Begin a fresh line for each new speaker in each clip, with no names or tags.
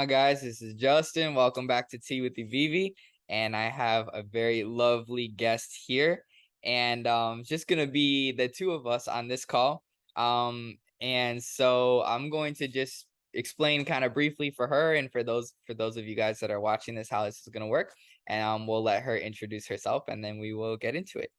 on, guys? This is Justin. Welcome back to Tea with the Vivi, and I have a very lovely guest here, and it's just gonna be the two of us on this call. And so I'm going to just explain kind of briefly for her and for those of you guys that are watching this how this is gonna work, and we'll let her introduce herself, and then we will get into it.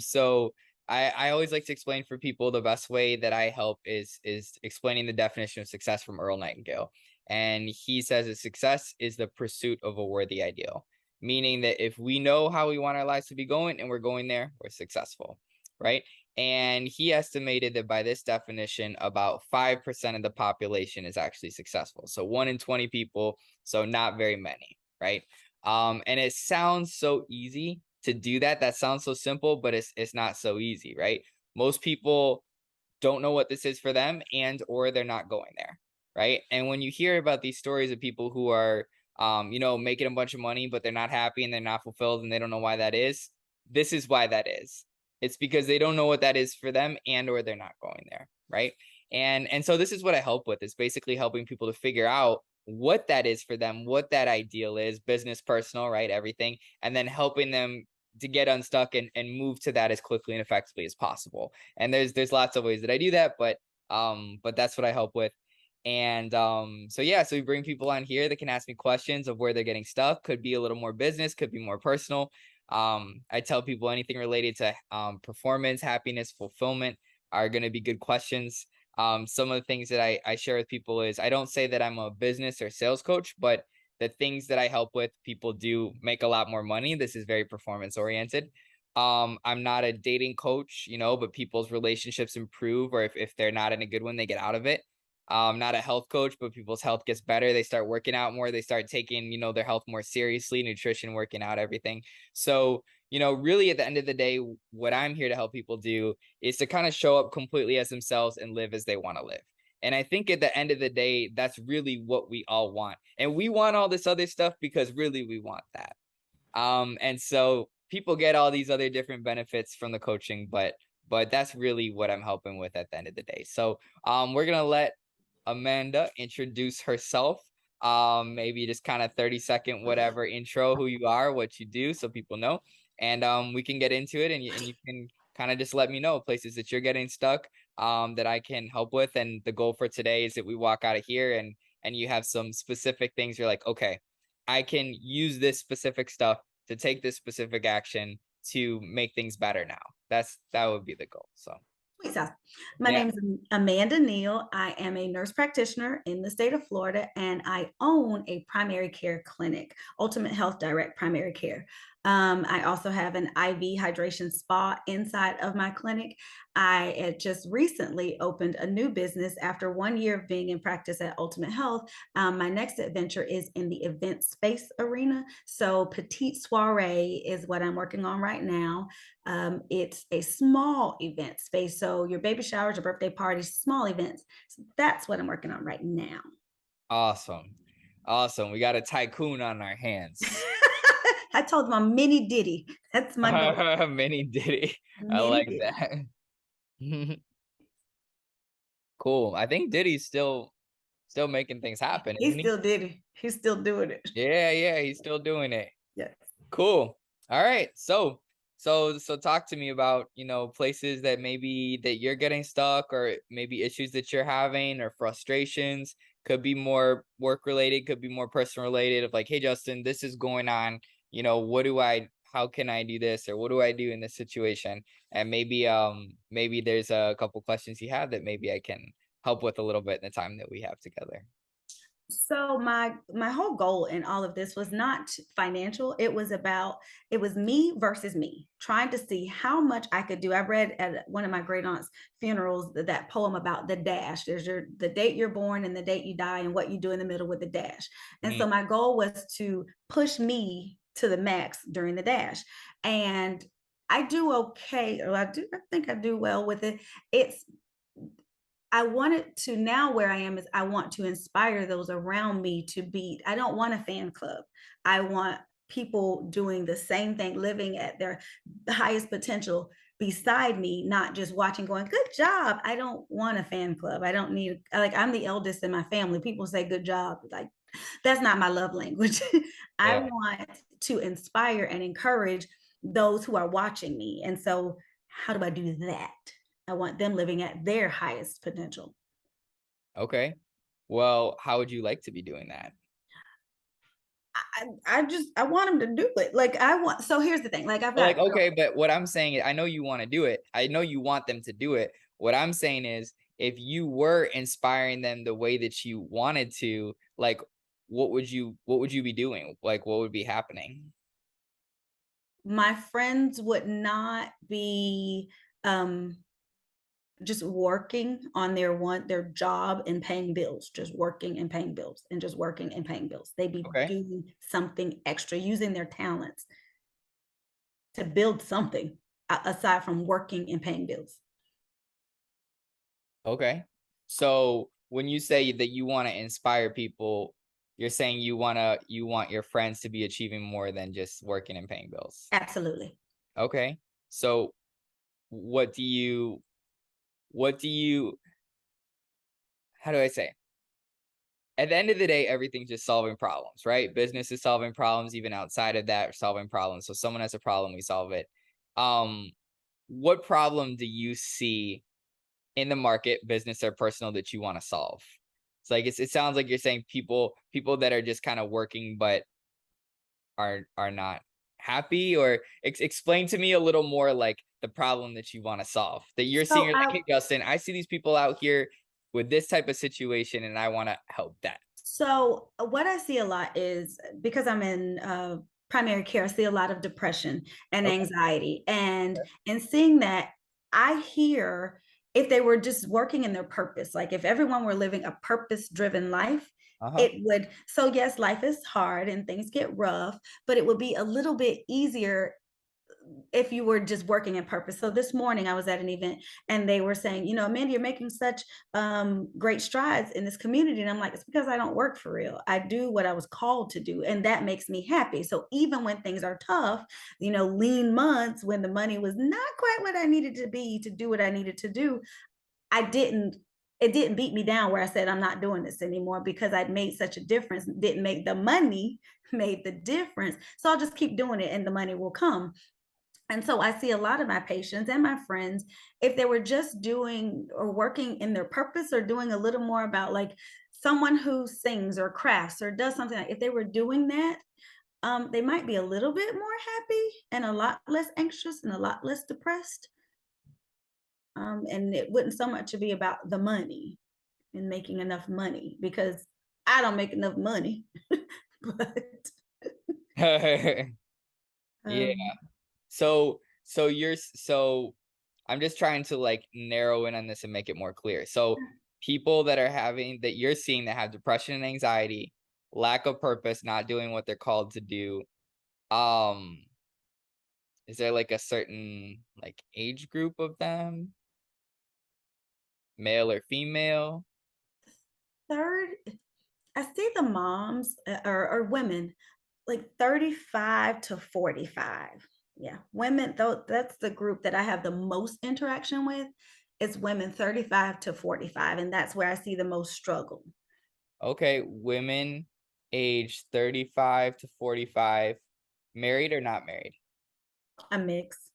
So. I always like to explain for people the best way that I help is explaining the definition of success from Earl Nightingale. And he says that success is the pursuit of a worthy ideal, meaning that if we know how we want our lives to be going and we're going there, we're successful, right? And he estimated that by this definition, about 5% of the population is actually successful. So 1 in 20 people, so not very many, right? And it sounds so easy to do that. That sounds so simple, but it's not so easy, right? Most people don't know what this is for them, and or they're not going there, right? And when you hear about these stories of people who are making a bunch of money but they're not happy and they're not fulfilled and they don't know why that is, this is why that is. It's because they don't know what that is for them, and or they're not going there, right? And so this is what I help with, is basically helping people to figure out what that is for them, what that ideal is, business, personal, right? Everything. And then helping them to get unstuck and move to that as quickly and effectively as possible. And there's lots of ways that I do that, but that's what I help with. And so yeah, so we bring people on here that can ask me questions of where they're getting stuck. Could be a little more business, could be more personal. I tell people anything related to performance, happiness, fulfillment are going to be good questions. Some of the things that I share with people is I don't say that I'm a business or sales coach, but the things that I help with, people do make a lot more money. This is very performance oriented. I'm not a dating coach, but people's relationships improve, or if they're not in a good one, they get out of it. Not a health coach, but people's health gets better. They start working out more. They start taking, their health more seriously, nutrition, working out, everything. So, really at the end of the day, what I'm here to help people do is to kind of show up completely as themselves and live as they want to live. And I think at the end of the day, that's really what we all want. And we want all this other stuff because really we want that. And so people get all these other different benefits from the coaching, but that's really what I'm helping with at the end of the day. So we're gonna let Amanda introduce herself. Maybe just kind of 30-second whatever intro, who you are, what you do, so people know. And we can get into it, and you can kind of just let me know places that you're getting stuck, that I can help with. And the goal for today is that we walk out of here and you have some specific things you're like, okay, I can use this specific stuff to take this specific action to make things better now. That would be the goal. So
Sweet sauce. My
yeah.
name is Amanda Neal. I am a nurse practitioner in the state of Florida, and I own a primary care clinic, Ultimate Health Direct Primary Care. I also have an IV hydration spa inside of my clinic. I had just recently opened a new business after 1 year of being in practice at Ultimate Health. My next adventure is in the event space arena. So, Petite Soiree is what I'm working on right now. It's a small event space. So your baby showers, your birthday parties, small events. So that's what I'm working on right now.
Awesome. Awesome. We got a tycoon on our hands.
I told them I'm mini Diddy. That's my goal.
Mini Diddy. I
Mini
like
Diddy.
that. Cool. I think Diddy's still making things happen,
He's
isn't he?
still Diddy. He's still doing it.
Yeah, yeah, he's still doing it.
Yes.
Cool. All right. So talk to me about, places that maybe that you're getting stuck, or maybe issues that you're having, or frustrations. Could be more work related, could be more personal related, of like, hey Justin, this is going on. How can I do this, or what do I do in this situation? And maybe there's a couple questions you have that maybe I can help with a little bit in the time that we have together.
So my whole goal in all of this was not financial. It was me versus me, trying to see how much I could do. I read at one of my great aunt's funerals that poem about the dash. There's the date you're born and the date you die, and what you do in the middle with the dash. And
Mhm.
so my goal was to push me to the max during the dash. And I do okay, or I think I do well with it. It's I wanted to now where I am is I want to inspire those around me to be. I don't want a fan club. I want people doing the same thing, living at their highest potential beside me, not just watching going, good job. I don't want a fan club. I don't need, like, I'm the eldest in my family. People say good job. Like, That's not my love language. I
Yeah.
want to inspire and encourage those who are watching me. And so, how do I do that? I want them living at their highest potential.
Okay. Well, how would you like to be doing that?
I want them to do it. Like I want. So here's the thing. Like I've got
Like, okay, but what I'm saying is I know you wanna do it. I know you want them to do it. What I'm saying is if you were inspiring them the way that you wanted to, like, what would you be doing? Like, what would be happening?
my friends would not be um just working on their job and paying bills, just working and paying bills and just working and paying bills. They'd be
Okay.
doing something extra, using their talents to build something aside from working and paying bills.
Okay. So when you say that you wanna inspire people, you're saying you want your friends to be achieving more than just working and paying bills.
Absolutely.
Okay. So what do you what do you how do I say? At the end of the day, everything's just solving problems, right? Business is solving problems, even outside of that, solving problems. So someone has a problem, we solve it. Um, what problem do you see in the market, business or personal, that you want to solve? It's like it sounds like you're saying people that are just kind of working but are not happy, or explain to me a little more like the problem that you want to solve. That you're seeing,
So
you're like,
I
hey Justin, I see these people out here with this type of situation and I want to help that.
what I see a lot is because I'm in primary care, I see a lot of depression and
Okay.
anxiety. And in seeing that, I hear if they were just working in their purpose, like if everyone were living a purpose driven life,
Uh-huh.
it would. So, yes, life is hard and things get rough, but it would be a little bit easier if you were just working in purpose. So this morning I was at an event and they were saying, Amanda, you're making such great strides in this community. And I'm like, it's because I don't work for real. I do what I was called to do. And that makes me happy. So even when things are tough, lean months when the money was not quite what I needed to be to do what I needed to do, I didn't it didn't beat me down where I said I'm not doing this anymore because I'd made such a difference. Didn't make the money, made the difference. So I'll just keep doing it and the money will come. And so I see a lot of my patients and my friends, if they were just doing or working in their purpose or doing a little more about like someone who sings or crafts or does something, like if they were doing that, they might be a little bit more happy and a lot less anxious and a lot less depressed. And it wouldn't so much be about the money and making enough money because I don't make enough money. but
Yeah.
um,
So I'm just trying to like narrow in on this and make it more clear. So people that are having that you're seeing that have depression and anxiety, lack of purpose, not doing what they're called to do. Um, is there like a certain like age group of them, male or female?
third, I see the moms or women like 35 to 45. Yeah, women, though, that's the group that I have the most interaction with. It's women 35 to 45, and that's where I see the most struggle.
Okay, women age 35 to 45, married or not married?
A mix,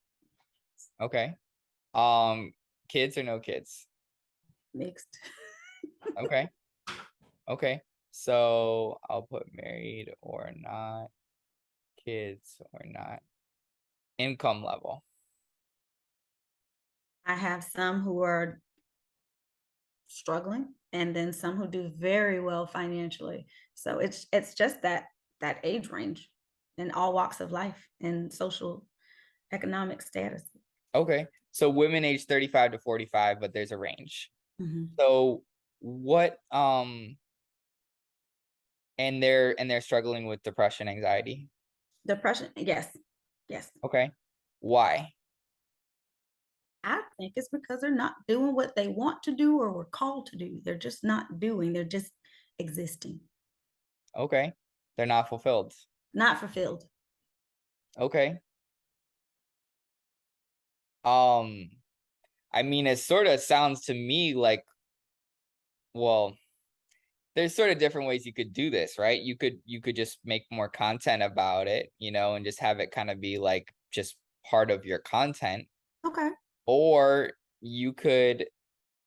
Okay. Kids or no kids?
mixed.
Okay. Okay. So I'll put married or not, kids or not. Income level.
I have some who are struggling, and then some who do very well financially. So it's just that age range in all walks of life and social economic status.
Okay. So women age 35 to 45, but there's a range.
Mhm.
So what and they're struggling with depression, anxiety.
Depression, yes, yes.
Okay. Why?
I think it's because they're not doing what they want to do or were called to do. They're just not doing, they're just existing,
Okay. They're not fulfilled.
not fulfilled.
Okay. Um I mean it sort of sounds to me like, well, there's sort of different ways you could do this, right? You could just make more content about it, and just have it kind of be like just part of your content,
Okay.
or you could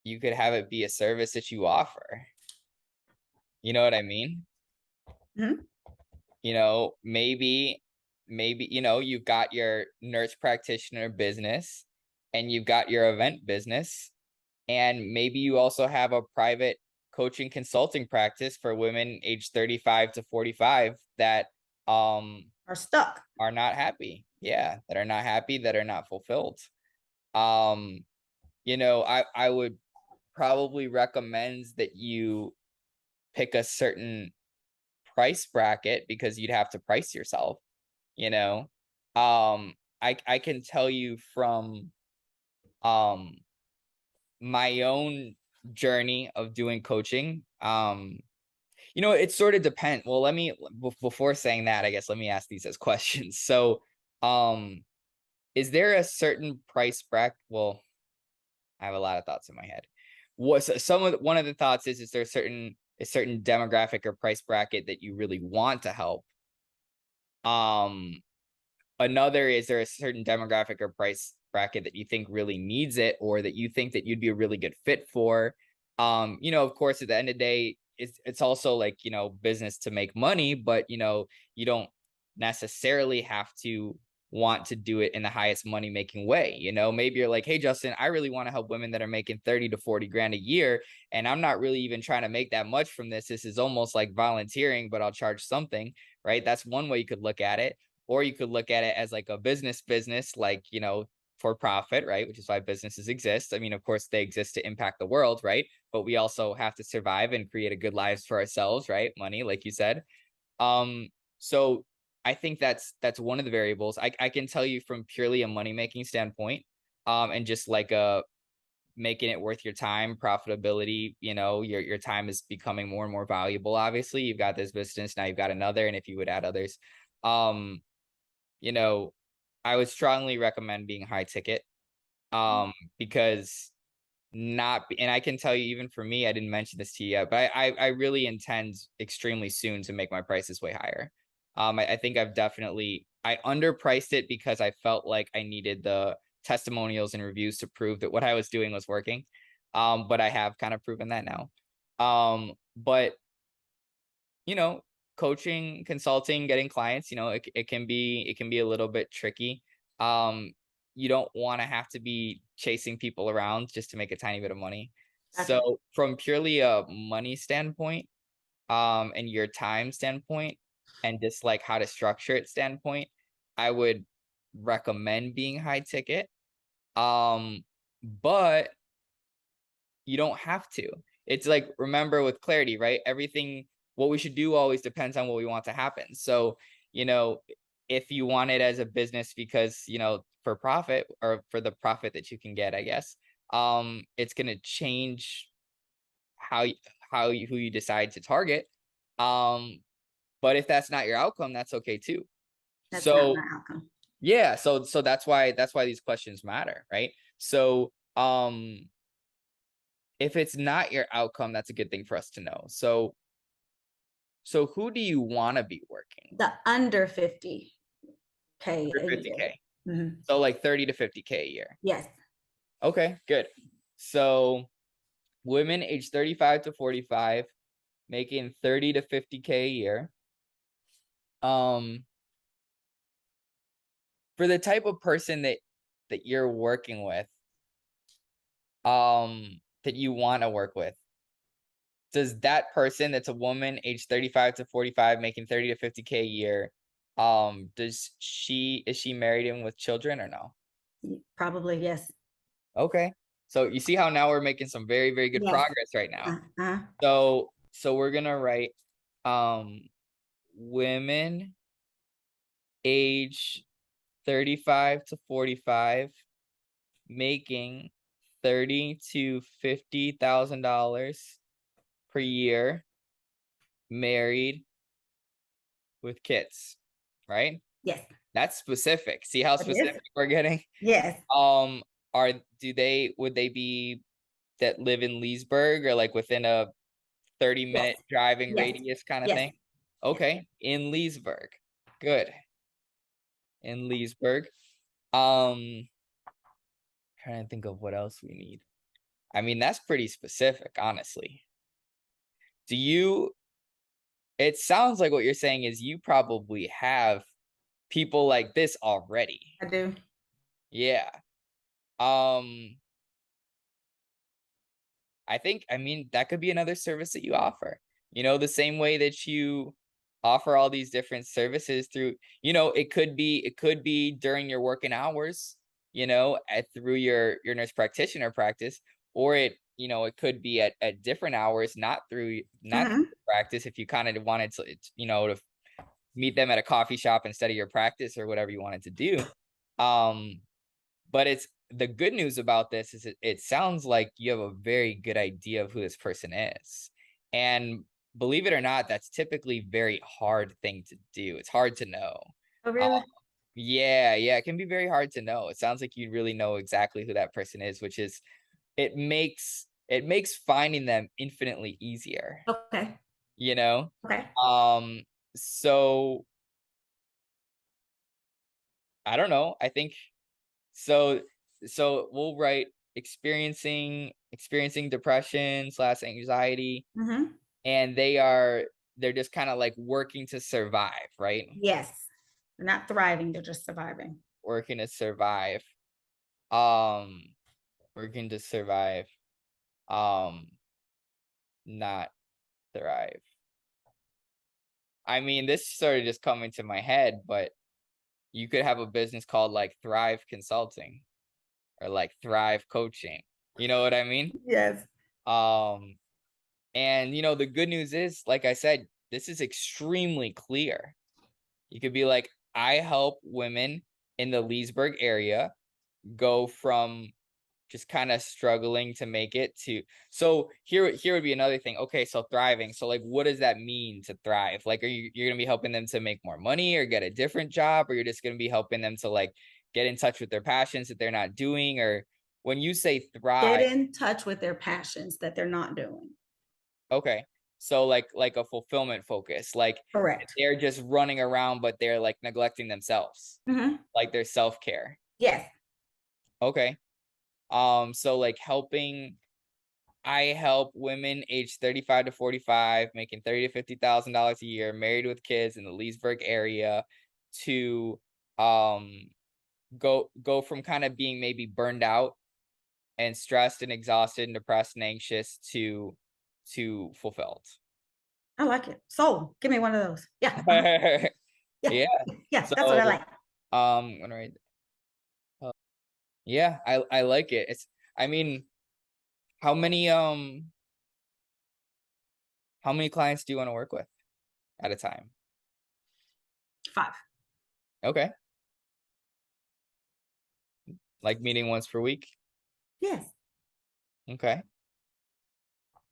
you could have it be a service that you offer. You know what I mean?
Mhm.
Maybe you've got your nurse practitioner business and you've got your event business, and maybe you also have a private coaching consulting practice for women aged 35 to 45 that
Are stuck.
are not happy. Yeah, that are not happy, that are not fulfilled. Um, I would probably recommend that you pick a certain price bracket because you'd have to price yourself, you know. I can tell you from um my own journey of doing coaching. It sort of depends. Well, before saying that, I guess let me ask these as questions. So, um, is there a certain price bracket? Well, I have a lot of thoughts in my head. One of the thoughts is there a certain demographic or price bracket that you really want to help? Um, Another, is there a certain demographic or price bracket that you think really needs it, or that you think that you'd be a really good fit for? Of course, at the end of the day, it's also like, business to make money, but you don't necessarily have to want to do it in the highest money making way. Maybe you're like, hey Justin, I really want to help women that are making 30 to 40 grand a year, and I'm not really even trying to make that much from this. This is almost like volunteering, but I'll charge something, right? That's one way you could look at it. Or you could look at it as like a business, like, for profit, right? Which is why businesses exist. I mean, of course, they exist to impact the world, right? But we also have to survive and create a good lives for ourselves, right? Money, like you said. So I think that's one of the variables. I can tell you from purely a money making standpoint, and just like making it worth your time, profitability. Your time is becoming more and more valuable. Obviously, you've got this business, now you've got another, and if you would add others, um, you know, I would strongly recommend being high ticket, because and I can tell you, even for me, I didn't mention this to you yet, but I really intend extremely soon to make my prices way higher. I think I underpriced it because I felt like I needed the testimonials and reviews to prove that what I was doing was working. But I have kind of proven that now. But you know, coaching, consulting, getting clients, it can be a little bit tricky. Um, you don't want to have to be chasing people around just to make a tiny bit of money.
Gotcha.
So from purely a money standpoint, and your time standpoint, and just like how to structure it standpoint, I would recommend being high ticket. Um, but you don't have to. It's like, remember with clarity, right? Everything, what we should do always depends on what we want to happen. So, you know, if you want it as a business because, for profit, or for the profit that you can get, I guess, it's going to change how you, who you decide to target. Um, but if that's not your outcome, that's okay too.
That's not my
So,
outcome.
yeah, so that's why these questions matter, right? So, if it's not your outcome, that's a good thing for us to know. So who do you want to be working with?
The under 50K
Under
a year.
50K.
Mhm.
So like 30 to 50K a year.
Yes.
Okay, good. So women age 35 to 45 making 30 to 50K a year. Um, for the type of person that you're working with, that you want to work with, does that person that's a woman age 35 to 45 making 30 to 50K a year, is she married and with children or no?
Probably yes.
Okay. So you see how now we're making some very, very good
Yes.
progress right now.
Uh-huh.
So we're gonna write um women age 35 to 45 making 30 to $50,000 per year, married with kids, right?
Yes.
That's specific. See how
It is.
specific we're getting?
Yes.
Um, would they be that live in Leesburg, or like within a
Yes.
30-minute driving
Yes.
radius kinda
Yes.
thing?
Yes.
Okay, in Leesburg. Good, in Leesburg. Um, trying to think of what else we need. I mean, that's pretty specific, honestly. Do you It sounds like what you're saying is you probably have people like this already.
I do.
Yeah. Um, I mean, that could be another service that you offer. The same way that you offer all these different services through, it could be during your working hours, through your nurse practitioner practice, or it could be at different hours, not through
Mhm.
practice if you kind of wanted to meet them at a coffee shop instead of your practice or whatever you wanted to do. Um, but it's the good news about this is it sounds like you have a very good idea of who this person is. And believe it or not, that's typically very hard thing to do. It's hard to know.
Oh,
Uh,
really?
yeah, yeah, it can be very hard to know. It sounds like you really know exactly who that person is, which is it makes finding them infinitely easier,
Okay.
you know?
Okay.
Um, so I don't know. I think so so we'll write experiencing depression slash anxiety,
Mhm.
and they're just kind of like working to survive, right?
Yes. They're not thriving, they're just surviving.
Working to survive. Um, working to survive. Not thrive. I mean, this sort of just coming to my head, but you could have a business called like Thrive Consulting or like Thrive Coaching. You know what I mean?
Yes.
Um, And the good news is, like I said, this is extremely clear. You could be like, I help women in the Leesburg area go from just kind of struggling to make it to here would be another thing. Okay, so thriving. So like what does that mean to thrive? Like you're gonna be helping them to make more money or get a different job, or you're just gonna be helping them to like get in touch with their passions that they're not doing, or when you say
Get
thrive.
in touch with their passions that they're not doing.
Okay. So like a fulfillment focus, like
Correct.
they're just running around, but they're like neglecting themselves,
Mhm.
like their self-care.
Yes.
Okay. So like I help women aged 35 to 45, making 30 to $50,000 a year, married with kids in the Leesburg area to um go from kind of being maybe burned out and stressed and exhausted and depressed and anxious to fulfilled.
I like it. So, give me one of those. Yeah, uh-huh. Yeah.
Yeah.
Yeah, that's what I
So,
like.
when I yeah, I like it. I mean, how many um how many clients do you want to work with at a time?
5.
Okay. Like meeting once per week?
Yes,
Okay.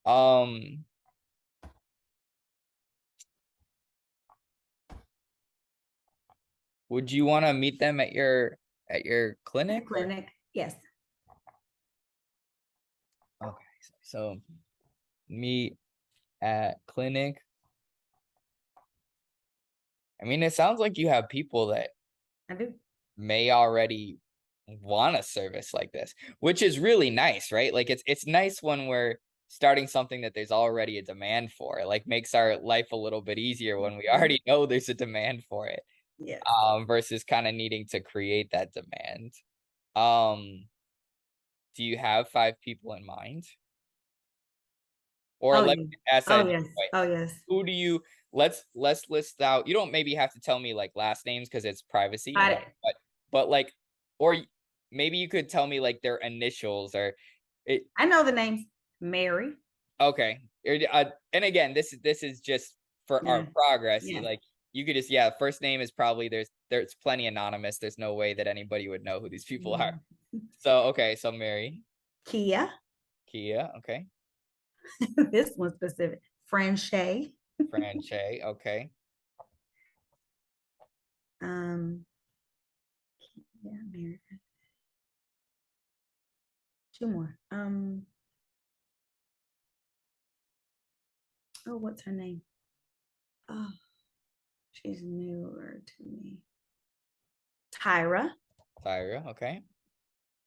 Um, would you want to meet them at your
at the
clinic or
clinic. Yes.
okay. So meet at clinic. I mean, it sounds like you have people that
I do.
may already want a service like this, which is really nice, right? Like it's nice when we're starting something that there's already a demand for. It like makes our life a little bit easier when we
Mhm.
already know there's a demand for it,
Yes.
versus kind of needing to create that demand. Um, do you have 5 people in mind? Or
Oh,
let
yeah.
me ask that a
Oh,
different
yes.
way.
Oh, yes.
Who do you let's list out, you don't maybe have to tell me like last names because it's privacy,
Got
like,
it.
but like, or maybe you could tell me like their initials or it.
I know the names. Mary.
Okay. And again, this is just for our
Yeah.
progress.
Yes.
Like you could just, yeah, first name is probably there's plenty anonymous. There's no way that anybody would know who these people are.
Mhm.
So okay, so Mary,
Kia.
Kia, okay,
This one specific. Franche.
Franche, okay,
Um, yeah, Mary. 2 more. Oh, what's her name? Oh, she's newer to me. Tyra.
Tyra, okay.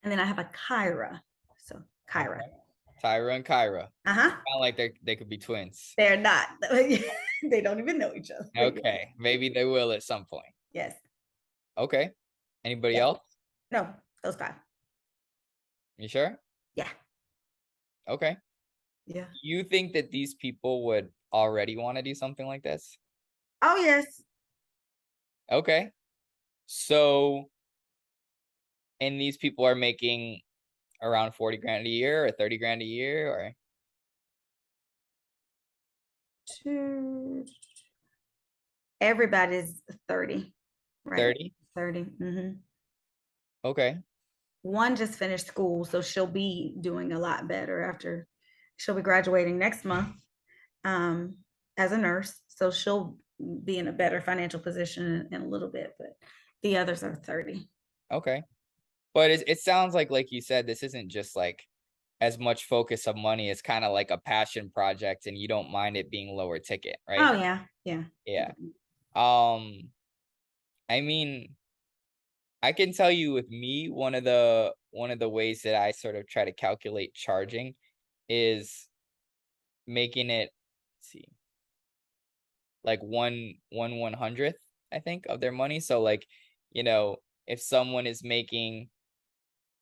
And then I have a Kyra. So Kyra.
Okay. Tyra and Kyra.
Uh-huh.
Sound like they could be twins.
They're not. They don't even know each other. But yes.
Okay, maybe they will at some point.
Yes.
Okay. Anybody
Yes.
else?
No, those five.
You sure?
Yeah.
Okay.
Yeah.
You think that these people would already want to do something like this?
Oh, yes.
Okay. So, and these people are making around 40 grand a year or 30 grand a year or
Two. Everybody's 30, right?
30?
30.
Okay.
One just finished school, so she'll be doing a lot better after she'll be graduating next month um, as a nurse. So she'll be in a better financial position in a little bit, but the others are 30.
Okay. But it sounds like you said, this isn't just like as much focus of money. It's kind of like a passion project and you don't mind it being lower ticket,
Oh,
right?
yeah. Yeah.
Yeah. Um, I mean, I can tell you with me, one of the ways that I sort of try to calculate charging is making it, let's see, like one hundredth, I think, of their money. So like, if someone is making,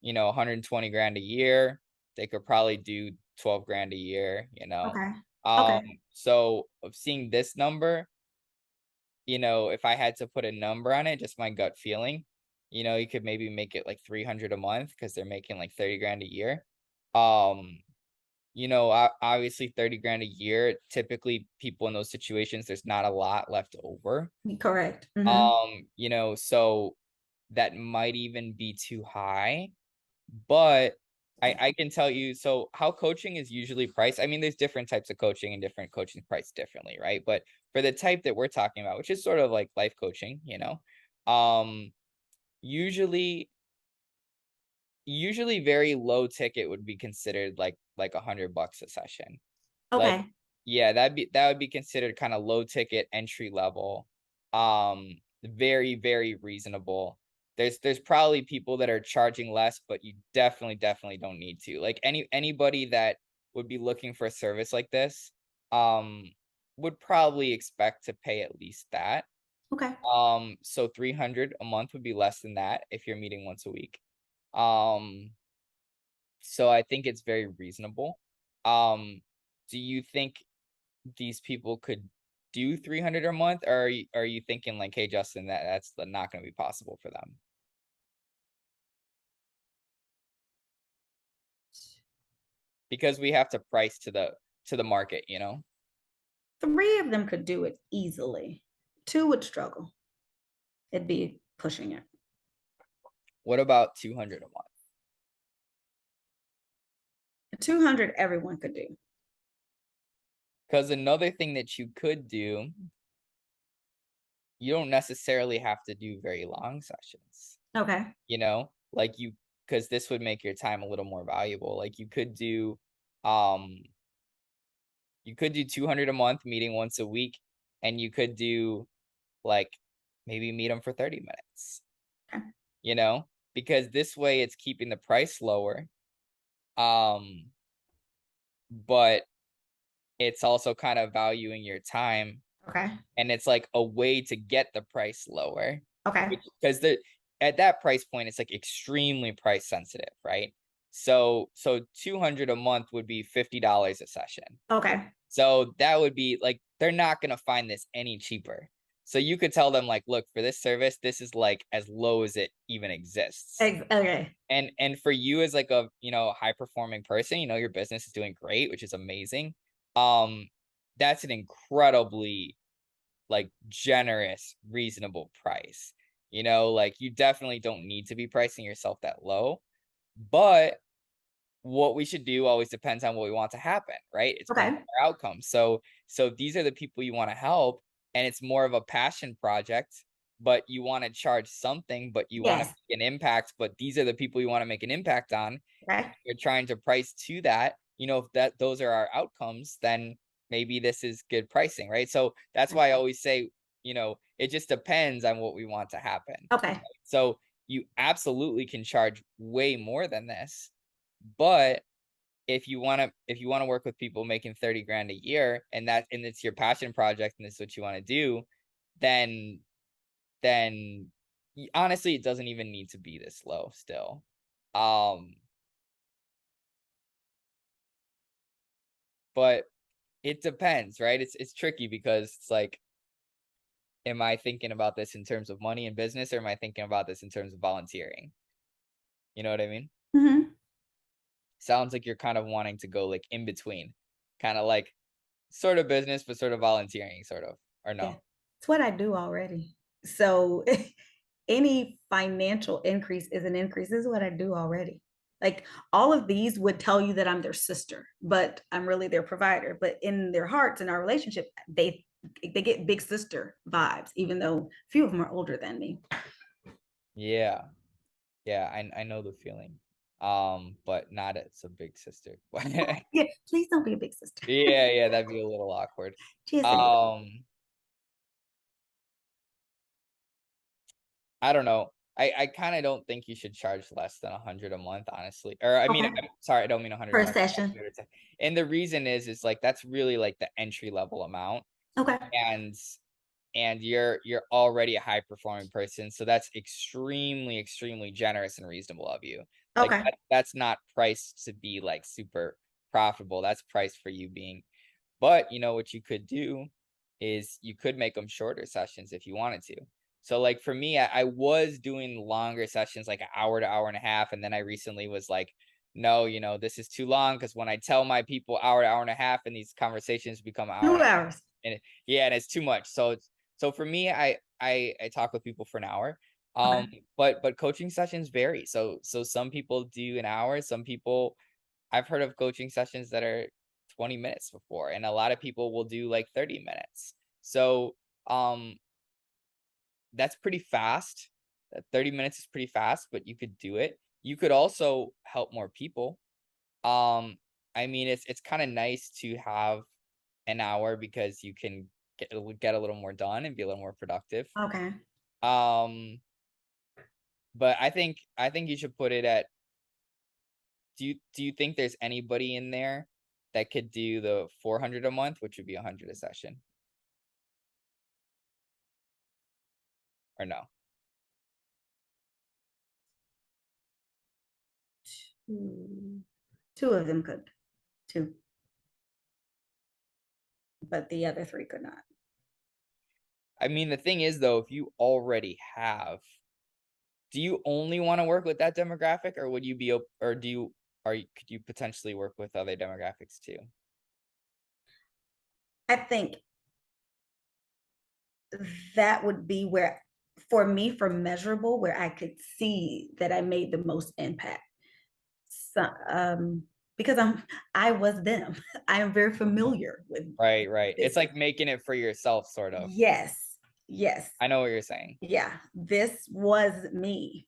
120 grand a year, they could probably do 12 grand a year.
Okay.
Um,
Okay.
so of seeing this number, if I had to put a number on it, just my gut feeling, you could maybe make it like 300 a month because they're making like 30 grand a year. Um, obviously 30 grand a year, typically people in those situations, there's not a lot left over.
Correct.
So that might even be too high, but I can tell you, so how coaching is usually priced. I mean, there's different types of coaching and different coaching priced differently, right? But for the type that we're talking about, which is sort of like life coaching, um, usually usually very low ticket would be considered like $100 a session. Like,
Okay.
yeah, that would be considered kind of low ticket entry level. Very, very reasonable. There's probably people that are charging less, but you definitely don't need to. Like anybody that would be looking for a service like this, um, would probably expect to pay at least that.
Okay.
So 300 a month would be less than that if you're meeting once a week. Um, so I think it's very reasonable. Um, do you think these people could do 300 a month, or are you thinking like, "Hey, Justin, that's not gonna be possible for them?" Because we have to price to the market.
Three of them could do it easily. Two would struggle. It'd be pushing it.
What about 200 a month?
200, everyone could do.
Because another thing that you could do, you don't necessarily have to do very long sessions,
Okay.
like because this would make your time a little more valuable. Like um, you could do 200 a month, meeting once a week, and you could do like maybe meet them for 30 minutes,
Okay.
you know, because this way it's keeping the price lower. Um, but it's also kind of valuing your time,
Okay.
and it's like a way to get the price lower,
Okay.
because at that price point it's like extremely price sensitive, right? So 200 a month would be $50 a session.
Okay.
So that would be like, they're not gonna find this any cheaper. So you could tell them like, look, for this service, this is like as low as it even exists.
Okay.
And for you as like a, high performing person, your business is doing great, which is amazing. Um, that's an incredibly like generous, reasonable price. Like you definitely don't need to be pricing yourself that low. But what we should do always depends on what we want to happen, right? It's more
Okay.
our outcomes. So these are the people you want to help, and it's more of a passion project, but you want to charge something, but you want to
Yes.
make an impact, but these are the people you want to make an impact on.
Okay.
You're trying to price to that, if those are our outcomes, then maybe this is good pricing, right? So that's why I always say, it just depends on what we want to happen.
Okay.
So you absolutely can charge way more than this, but if you want to work with people making 30 grand a year, and it's your passion project and it's what you want to do, then honestly, it doesn't even need to be this low still. Um, but it depends, right? It's tricky because it's like, am I thinking about this in terms of money and business, or am I thinking about this in terms of volunteering? You know what I mean?
Hmm.
Sounds like you're kind of wanting to go like in between, kind of like sort of business, but sort of volunteering, sort of, or
Yeah.
no?
It's what I do already. So any financial increase is an increase. This is what I do already. Like all of these would tell you that I'm their sister, but I'm really their provider. But in their hearts, in our relationship, they get big sister vibes, even though a few of them are older than me.
Yeah, yeah, I know the feeling. But not as a big sister.
Yeah, please don't be a big sister.
Yeah, yeah, that'd be a little awkward.
Just a little.
Um, I don't know. I kind of don't think you should charge less than 100 a month, honestly. Or I mean,
Okay.
I'm sorry, I don't mean 100 a
Per
month.
session.
And the reason is like that's really like the entry level amount,
Okay.
and you're already a high performing person, so that's extremely generous and reasonable of you. Like
Okay.
that's not priced to be like super profitable. That's priced for you being. But what you could do is you could make them shorter sessions if you wanted to. So like for me, I was doing longer sessions, like an hour to hour and a half, and then I recently was like, no, this is too long, because when I tell my people hour to hour and a half, and these conversations become an hour and a
2 hours.
half, and yeah, and it's too much. So for me, I talk with people for an hour.
Okay.
But coaching sessions vary. So some people do an hour, some people, I've heard of coaching sessions that are 20 minutes before, and a lot of people will do like 30 minutes. So, that's pretty fast. 30 minutes is pretty fast, but you could do it. You could also help more people. Um, I mean, it's kind of nice to have an hour because you can get a little more done and be a little more productive.
Okay.
Um, but I think you should put it at, do you think there's anybody in there that could do the 400 a month, which would be 100 a session, or no?
Two, two of them could. Two, but the other three could not.
I mean, the thing is though, if you already have, do you only want to work with that demographic, or would you be or could you potentially work with other demographics too?
I think that would be where, for me, for measurable, where I could see that I made the most impact. So, because I was them. I am very familiar with
Right, right. It's
this.
like making it for yourself, sort of.
Yes, yes,
I know what you're saying.
yeah. This was me,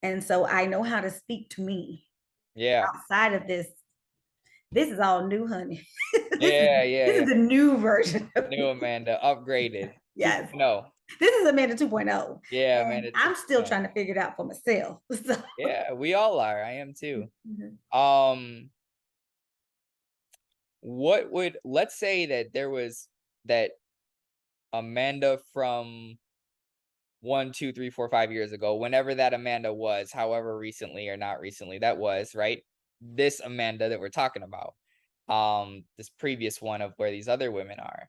and so I know how to speak to me.
Yeah.
Outside of this, this is all new, honey. this is
Yeah, yeah,
this is
yeah.
the new version of
New
me.
Amanda, upgraded
Yes,
2.0.
this is Amanda 2.0,
Yeah,
and
Amanda
I'm still
2.0.
trying to figure it out for myself. So,
Yeah, we all are. I am too.
mhm.
Um, what would let's say that there was that Amanda from 1, 2, 3, 4, 5 years ago, whenever that Amanda was, however recently or not recently that was, right? This Amanda that we're talking about, this previous one of where these other women are.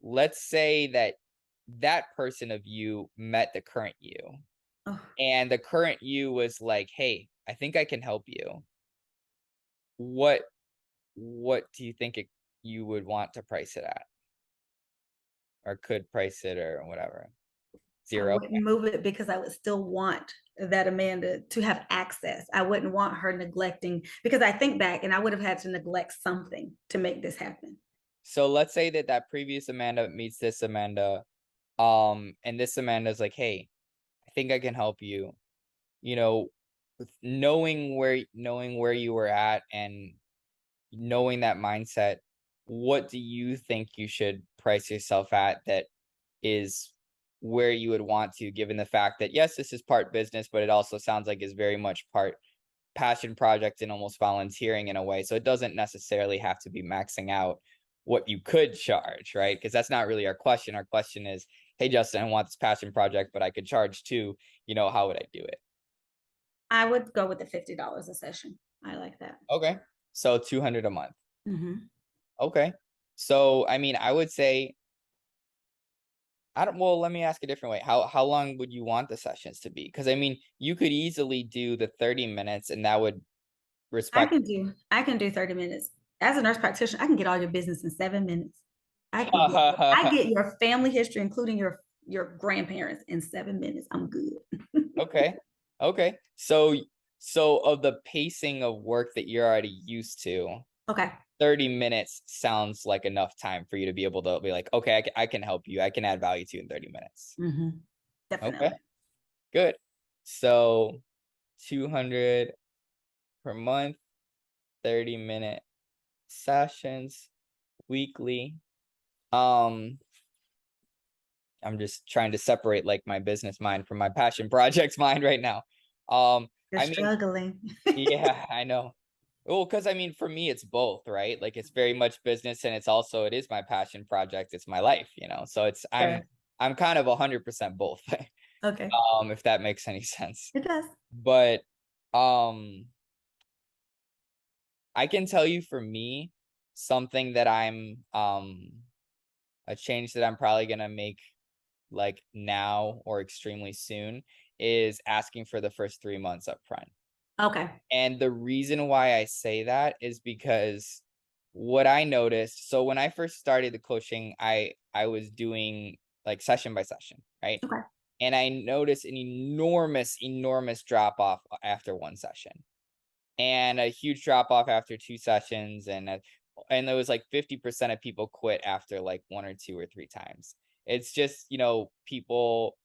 Let's say that that person of you met the current you,
Oh,
and the current you was like, "Hey, I think I can help you." What what do you think you would want to price it at, or could price it, or whatever?
I
0?
wouldn't move it because I would still want that Amanda to have access. I wouldn't want her neglecting, because I think back and I would have had to neglect something to make this happen.
So let's say that that previous Amanda meets this Amanda, and this Amanda's like, "Hey, I think I can help you." You know, with knowing where you were at, and knowing that mindset, what do you think you should price yourself at that is where you would want to, given the fact that yes, this is part business, but it also sounds like is very much part passion project and almost volunteering in a way. So it doesn't necessarily have to be maxing out what you could charge, right? Because that's not really our question. Our question is, hey, Justin, I want this passion project, but I could charge too. How would I do it?
I would go with the $50 a session. I like that.
Okay. So 200 a month.
Mhm.
Okay. So, I mean, I would say, I don't, well, let me ask a different way. How long would you want the sessions to be? Because I mean, you could easily do the 30 minutes and that would respect.
I can do 30 minutes. As a nurse practitioner, I can get all your business in 7 minutes. I get your family history, including your grandparents in 7 minutes. I'm good.
Okay. Okay. So of the pacing of work that you're already used to,
Okay.
30 minutes sounds like enough time for you to be able to be like, okay, I can help you. I can add value to you in 30 minutes.
Mhm.
Okay.
Definitely.
Good. So 200 per month, 30-minute sessions weekly. Um, I'm just trying to separate like my business mind from my passion projects mind right now.
You're
I mean,
struggling.
yeah, I know. Well, because I mean, for me, it's both, right? Like it's very much business, and it is my passion project. It's my life. So
Sure.
I'm kind of 100% both,
Okay.
if that makes any sense.
It does.
But um, I can tell you for me, something that a change that I'm probably gonna make like now or extremely soon is asking for the first 3 months up front.
Okay.
And the reason why I say that is because what I noticed, so when I first started the coaching, I was doing like session by session, right?
Okay.
And I noticed an enormous drop off after one session and a huge drop off after two sessions and there was like 50% of people quit after like one or two or three times. It's just, people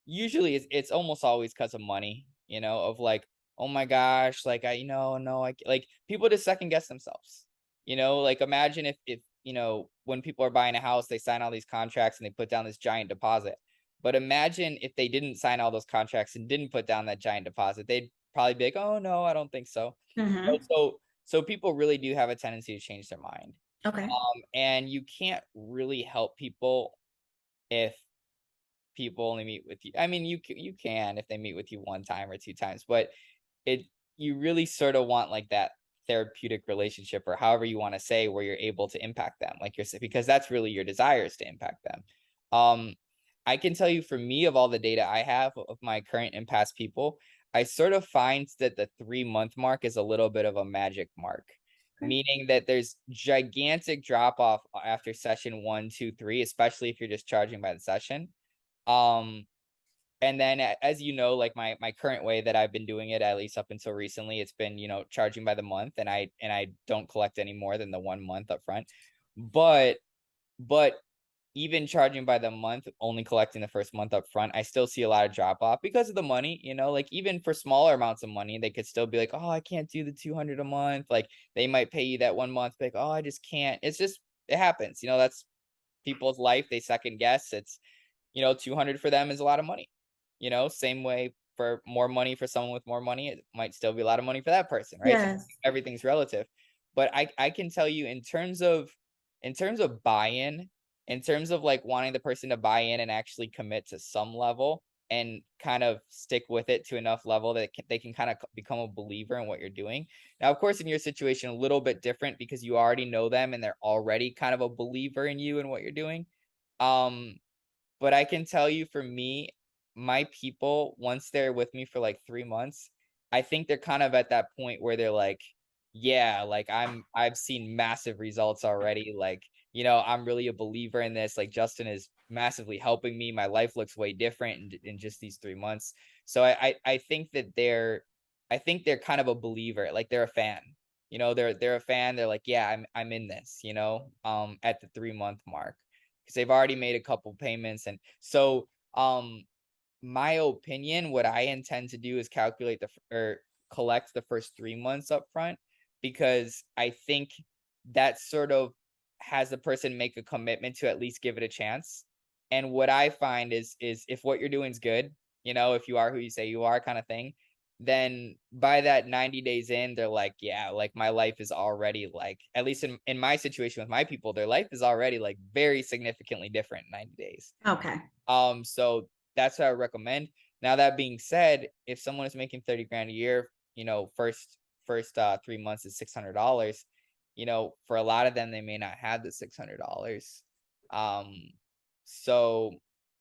usually it's almost always because of money, of like, oh my gosh, like no, like people just second guess themselves. Like imagine if when people are buying a house, they sign all these contracts and they put down this giant deposit. But imagine if they didn't sign all those contracts and didn't put down that giant deposit, they'd probably be like, oh no, I don't think so.
Mhm.
So people really do have a tendency to change their mind.
Okay.
And you can't really help people if people only meet with you. I mean, you can if they meet with you one time or two times, but it you really sort of want like that therapeutic relationship or however you want to say where you're able to impact them, like you're saying, because that's really your desire is to impact them. Um, I can tell you for me of all the data I have of my current and past people, I sort of find that the 3 month mark is a little bit of a magic mark,
Okay.
meaning that there's gigantic drop off after session one, two, three, especially if you're just charging by the session. Um, and then as you know, like my current way that I've been doing it, at least up until recently, it's been, charging by the month and I don't collect any more than the 1 month up front. But but even charging by the month, only collecting the first month up front, I still see a lot of drop off because of the money, like even for smaller amounts of money, they could still be like, oh, I can't do the 200 a month. Like they might pay you that 1 month, like, oh, I just can't. It happens. That's people's life. They second guess. 200 for them is a lot of money. Same way for more money for someone with more money, it might still be a lot of money for that person, right?
Yes.
Everything's relative. But I can tell you in terms of buy-in, in terms of like wanting the person to buy in and actually commit to some level and kind of stick with it to enough level that they can kind of become a believer in what you're doing. Now, of course, in your situation, a little bit different because you already know them and they're already kind of a believer in you and what you're doing. Um, but I can tell you for me, my people, once they're with me for like 3 months, I think they're kind of at that point where they're like, "Yeah, like, I've seen massive results already, like, I'm really a believer in this, like, Justin is massively helping me, my life looks way different in just these 3 months." So I think that they're kind of a believer, like, they're a fan. They're a fan, they're like, "Yeah, I'm in this," at the 3-month mark because they've already made a couple payments. And so, my opinion, what I intend to do is calculate or collect the first 3 months up front because I think that's sort of has the person make a commitment to at least give it a chance. And what I find is if what you're doing is good, if you are who you say you are kind of thing, then by that 90 days in, they're like, yeah, like my life is already like, at least in my situation with my people, their life is already like very significantly different in 90 days.
Okay.
So that's what I recommend. Now that being said, if someone is making 30 grand a year, first 3 months is $600. For a lot of them, they may not have the $600. Um, so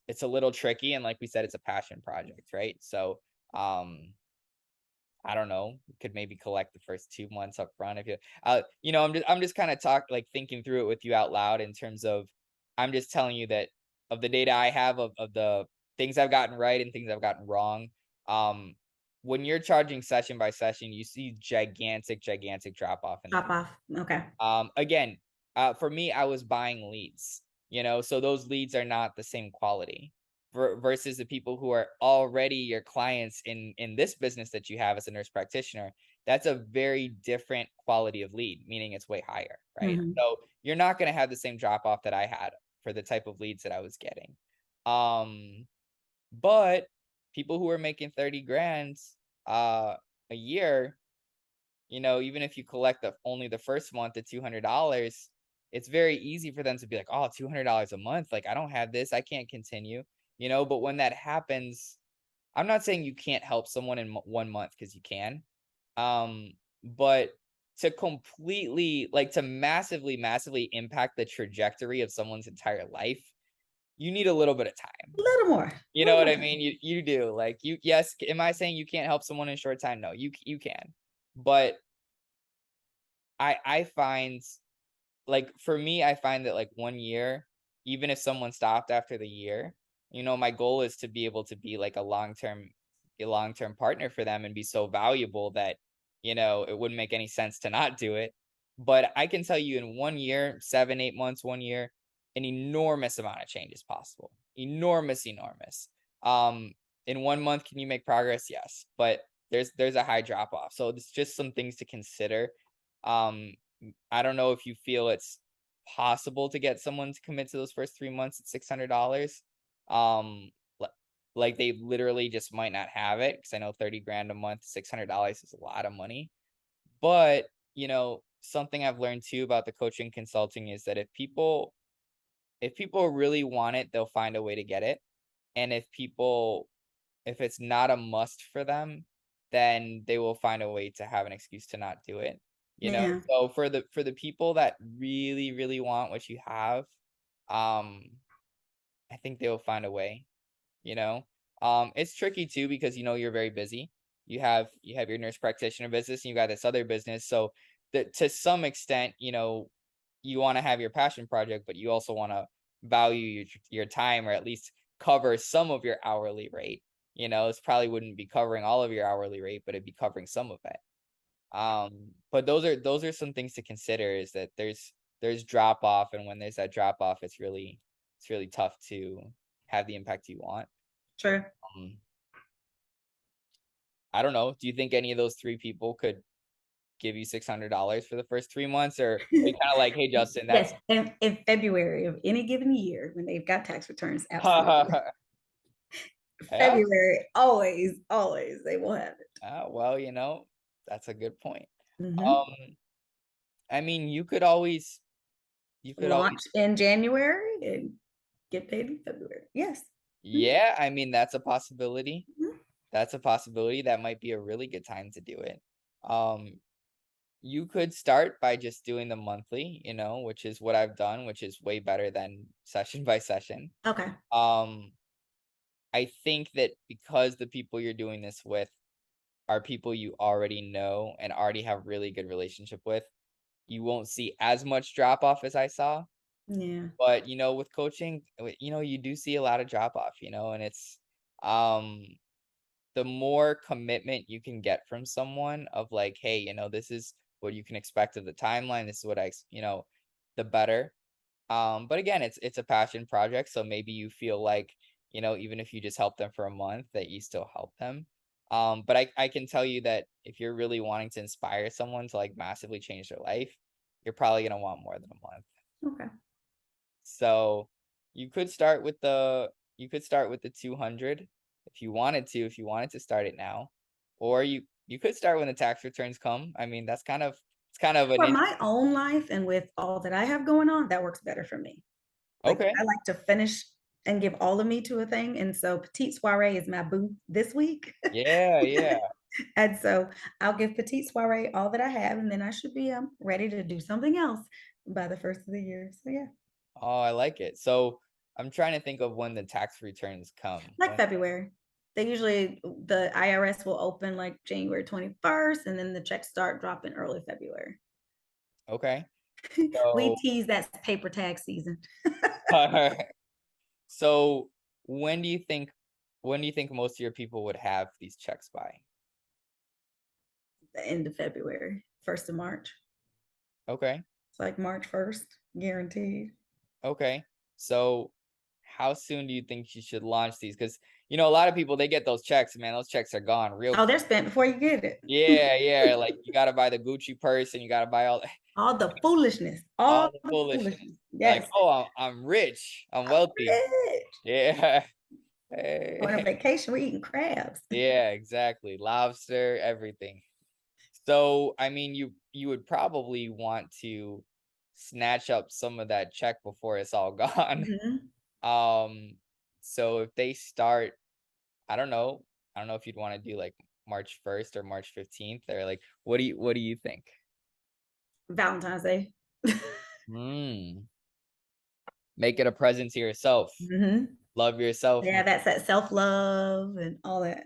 it's a little tricky, and like we said, it's a passion project, right? So um I don't know, could maybe collect the first 2 months up front if you I'm just kinda like, thinking through it with you out loud in terms of I'm just telling you that of the data I have of the things I've gotten right and things I've gotten wrong, um, when you're charging session by session, you see gigantic, gigantic drop off in the
Drop off. Okay.
again, for me, I was buying leads, so those leads are not the same quality versus the people who are already your clients in this business that you have as a nurse practitioner. That's a very different quality of lead, meaning it's way higher, right?
Mhm.
So you're not going to have the same drop off that I had for the type of leads that I was getting. Um, but people who are making 30 grand uh a year, even if you collect only the first month at $200, it's very easy for them to be like, oh, $200 a month. Like, I don't have this. I can't continue, But when that happens, I'm not saying you can't help someone in 1 month because you can. But to completely, like, to massively, massively impact the trajectory of someone's entire life, you need a little bit of time.
A little more. A
You know
little
what
more
I
time.
mean? You do. Like, yes. Am I saying you can't help someone in a short time? No, you can. But I find, like, for me, I find that, like, 1 year, even if someone stopped after the year, my goal is to be able to be, like, a long-term partner for them and be so valuable that, it wouldn't make any sense to not do it. But I can tell you in 1 year, 7, 8 months, 1 year, an enormous amount of change is possible. Enormous, enormous. Um, in 1 month, can you make progress? Yes, but there's a high drop off. So it's just some things to consider. Um, I don't know if you feel it's possible to get someone to commit to those first 3 months at $600. Um, li like, they literally just might not have it because I know 30 grand a month, $600 is a lot of money. But, something I've learned too about the coaching consulting is that if people really want it, they'll find a way to get it. And if it's not a must for them, then they will find a way to have an excuse to not do it,
Yeah.
So for the people that really, really want what you have, um, I think they will find a way, you know? It's tricky too because you're very busy. You have your nurse practitioner business and you got this other business. So that to some extent, you want to have your passion project, but you also want to value your time or at least cover some of your hourly rate. This probably wouldn't be covering all of your hourly rate, but it'd be covering some of it. But those are some things to consider is that there's drop off, and when there's that drop off, it's really tough to have the impact you want.
True.
Um, I don't know. Do you think any of those three people could give you $600 for the first 3 months, or are you kind of like, hey, Justin,
Yes,
that's
in February of any given year when they've got tax returns, absolutely.
yeah.
February, always, always, they will have it.
Well, that's a good point.
Mhm.
Um, I mean, you could always,
Launch in January and get paid in February. Yes. Mhm,
yeah. I mean, that's a possibility.
mhm.
That's a possibility. That might be a really good time to do it. Um, you could start by just doing the monthly, which is what I've done, which is way better than session by session.
Okay.
Um, I think that because the people you're doing this with are people you already know and already have really good relationship with, you won't see as much drop off as I saw.
Yeah.
But with coaching, you do see a lot of drop off, and it's um the more commitment you can get from someone of like, hey, this is what you can expect of the timeline. This is what the better. But again, it's a passion project, so maybe you feel like, even if you just help them for a month, that you still help them. But I can tell you that if you're really wanting to inspire someone to like massively change their life, you're probably gonna want more than a month.
Okay.
So you could start with the 200 if you wanted to, if you wanted to start it now, or you could start when the tax returns come. I mean, it's kind of an
For
int
my own life and with all that I have going on, that works better for me. Like,
okay.
I like to finish and give all of me to a thing, and so petite soiree is my boo this week.
Yeah, yeah.
And so I'll give petite soiree all that I have, and then I should be, ready to do something else by the first of the year. So, yeah,
Oh, I like it. So, I'm trying to think of when the tax returns come.
like February. They usually the IRS will open, like, January 21st, and then the checks start dropping early February.
Okay.
We
So
tease that's paper tag season,
so when do you think most of your people would have these checks by?
the end of February, 1st of March.
Okay.
It's like March 1st, guaranteed.
Okay. So how soon do you think you should launch these? Because a lot of people they get those checks, man. Those checks are gone real
Oh,
quick.
they're spent before you get it.
Yeah, yeah. Like you gotta buy the Gucci purse and you gotta buy all
All the foolishness,
all
all
the
the
foolishness.
foolishness.
Like,
Yes.
oh, I'm rich, I'm
I'm
wealthy.
rich.
Yeah.
Going on
Hey.
vacation, we're eating crabs.
Yeah, exactly. Lobster, everything. So, I mean, you would probably want to snatch up some of that check before it's all gone.
Mhm.
Um, so if they start, I don't know, I don't know if you'd want to do like March 1st or March 15th or like what do you think?
Valentine's Day.
Mm, make it a present to yourself.
Mhm.
Love yourself
Yeah,
more.
that's that self-love and all that.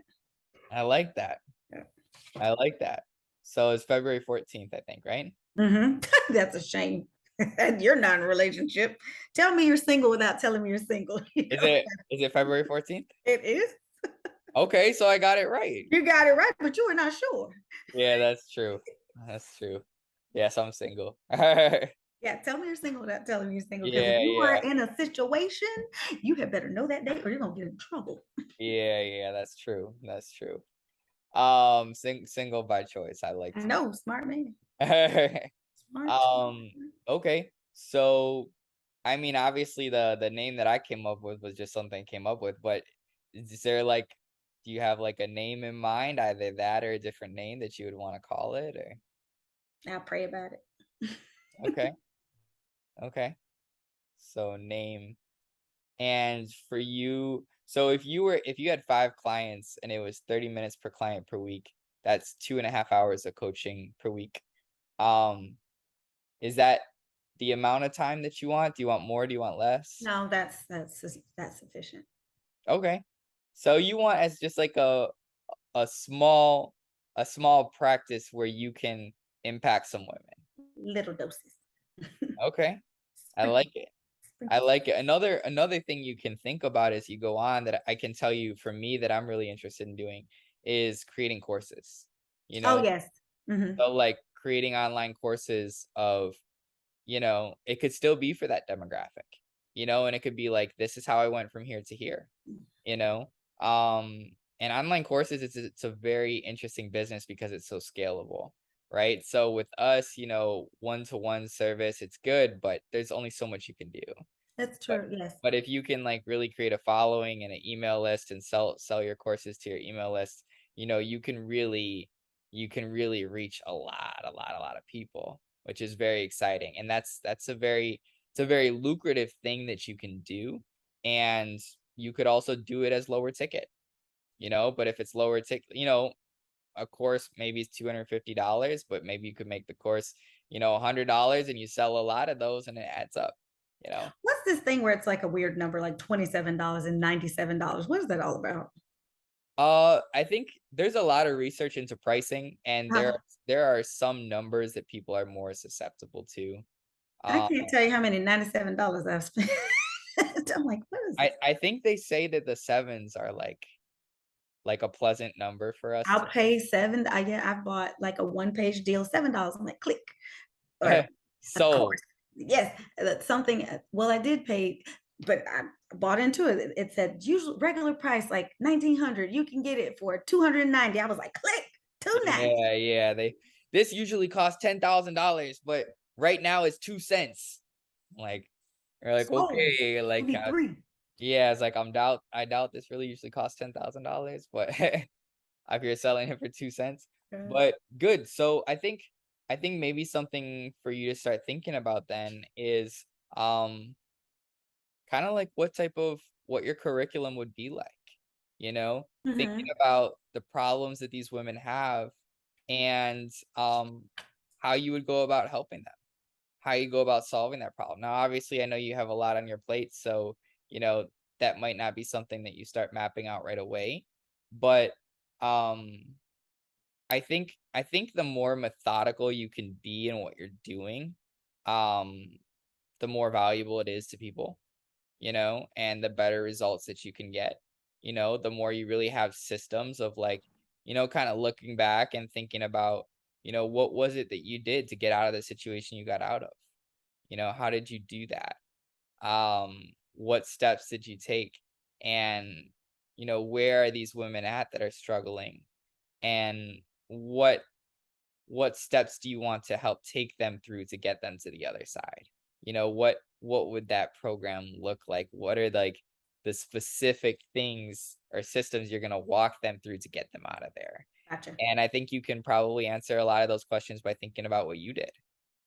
I like that.
Yeah.
I like that. So it's February 14th, I think, right?
Mhm. That's a shame. You're not in a relationship. Tell me you're single without telling me you're single.
Is it February 14th?
It is.
Okay, so I got it right.
You got it right, but you were not sure.
Yeah, that's true. That's true. Yes, I'm single.
Yeah, tell me you're single without telling me you're single. Because if
Yeah,
you are
yeah.
in a situation, you had better know that date or you're gonna get in trouble.
Yeah, yeah, that's true. That's true. Single by choice. I like
No, smart man.
to.
Smart, smart.
Um, okay. So, I mean, obviously the name that I came up with was just something I came up with, but is there like do you have like a name in mind, either that or a different name that you would want to call it or
I'll pray about it.
okay, okay. So name. And for you, so if you had 5 clients and it was 30 minutes per client per week, that's 2.5 hours of coaching per week. Um, is that the amount of time that you want? Do you want more? Do you want less?
No, that's sufficient.
Okay. So you want as just like a small a small practice where you can impact some women.
Little doses.
Okay. I
Sprinkle,
like it. I
sprinkle.
like it. Another thing you can think about as you go on that I can tell you for me that I'm really interested in doing is creating courses. You
Oh,
know,
yes. Mhm.
so like creating online courses of, it could still be for that demographic, and it could be like this is how I went from here to here, you know. And online courses it's a very interesting business because it's so scalable, right? So with us, one-to-one service, it's good, but there's only so much you can do.
That's
But
true, yes.
but if you can, like, really create a following and an email list and sell your courses to your email list, you can really reach a lot of people, which is very exciting, and that's a very it's a very lucrative thing that you can do, and you could also do it as lower ticket, but if it's lower ticket, a course maybe it's $250, but maybe you could make the course, $100 and you sell a lot of those and it adds up, you know?
What's this thing where it's like a weird number, like $27 and $97? What is that all about?
I think there's a lot of research into pricing, and there
Uh,
are there are some numbers that people are more susceptible to.
I
Uh,
can't tell you how many $97 I've spent. I'm like, "What is
I
this?"
I think they say that the sevens are like a pleasant number for us
I'll
to.
pay 7 yeah, I bought like a one-page deal, $7. I'm like, "Click." Or a
Sold.
course. Yes, that's something well, I did pay, but I bought into it. It said usual regular price like 1,900. You can get it for 290. I was like, click, 290.
Yeah, yeah. This usually costs $10,000, but right now it's 2 cents. Like, you're like,
So,
"Okay,"
give
like,
me 3.
yeah, it's like, I doubt this really usually costs $10,000, but if you're selling it for 2 cents.
Uh,
But good. So I think maybe something for you to start thinking about then is, kinda like what your curriculum would be like, you know? Thinking
mhm,
about the problems that these women have and, how you would go about helping them, how you go about solving that problem. Now, obviously, I know you have a lot on your plate, so, you know, that might not be something that you start mapping out right away, but, um, I think the more methodical you can be in what you're doing, um, the more valuable it is to people, you know, and the better results that you can get. You know, the more you really have systems of like, you know, kind of looking back and thinking about, you know, what was it that you did to get out of the situation you got out of? You know, how did you do that? What steps did you take? And, you know, where are these women at that are struggling? And what what steps do you want to help take them through to get them to the other side? You know, what would that program look like? What are like the specific things or systems you're going to walk them through to get them out of there?
gotcha.
And I think you can probably answer a lot of those questions by thinking about what you did.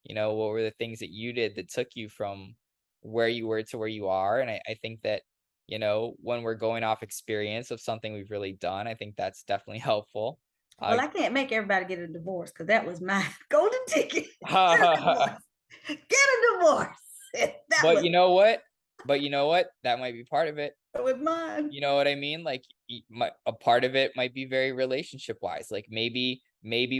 You know, what were the things that you did that took you from where you were to where you are? And I think that, you know, when we're going off experience of something we've really done, I think that's definitely helpful.
Well, I can't make everybody get a divorce because that was my golden ticket. Get a
Uh,
divorce. Get a divorce. That
But
was
you know what? But you know what? That might be part of it.
that was mine.
You know what I mean? Like, a part of it might be very relationship wise. Like maybe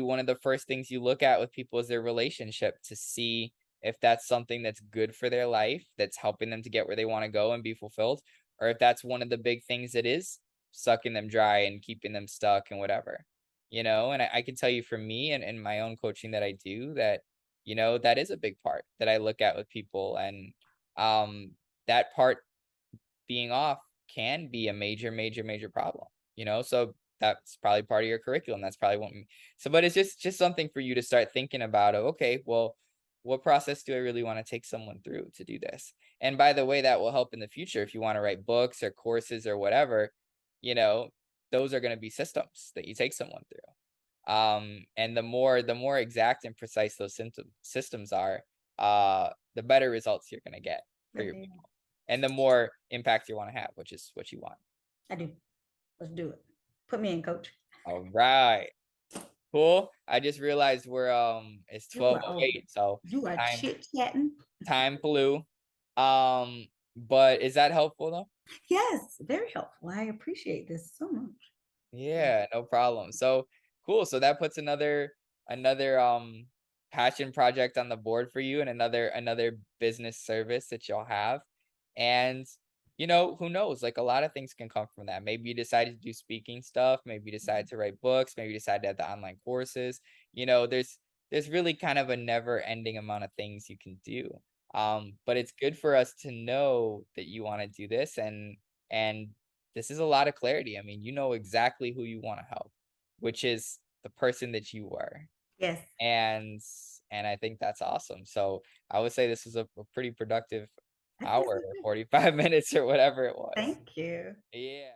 one of the first things you look at with people is their relationship to see if that's something that's good for their life, that's helping them to get where they want to go and be fulfilled, or if that's one of the big things that is sucking them dry and keeping them stuck and whatever. You know, and I can tell you from me and my own coaching that I do that, you know, that is a big part that I look at with people. And that part being off can be a major, major, major problem, you know? So that's probably part of your curriculum. That's probably what so but it's just something for you to start thinking about of, okay, well, what process do I really want to take someone through to do this? And by the way, that will help in the future if you want to write books or courses or whatever, you know, those are going to be systems that you take someone through. And the more exact and precise those systems are, the better results you're going to get for
Good
your
deal.
people and the more impact you want to have, which is what you want.
I do. Let's do it. Put me in, coach.
All right. Cool. I just realized we're it's
You are over.
12:08, so
You are
time
chit chatting.
time flew. But is that helpful though?
Yes, very helpful. I appreciate this so much.
Yeah, no problem. So cool. So that puts another passion project on the board for you and another business service that you'll have. And you know, who knows? Like a lot of things can come from that. Maybe you decide to do speaking stuff, maybe you decide
Mhm.
to write books, maybe you decide to have the online courses. You know, there's really kind of a never ending amount of things you can do. But it's good for us to know that you want to do this and this is a lot of clarity. I mean, you know exactly who you want to help, which is the person that you were.
Yes.
And and I think that's awesome. So I would say this was a pretty productive
I
hour
guess
or 45 minutes or whatever it was.
thank you.
Yeah.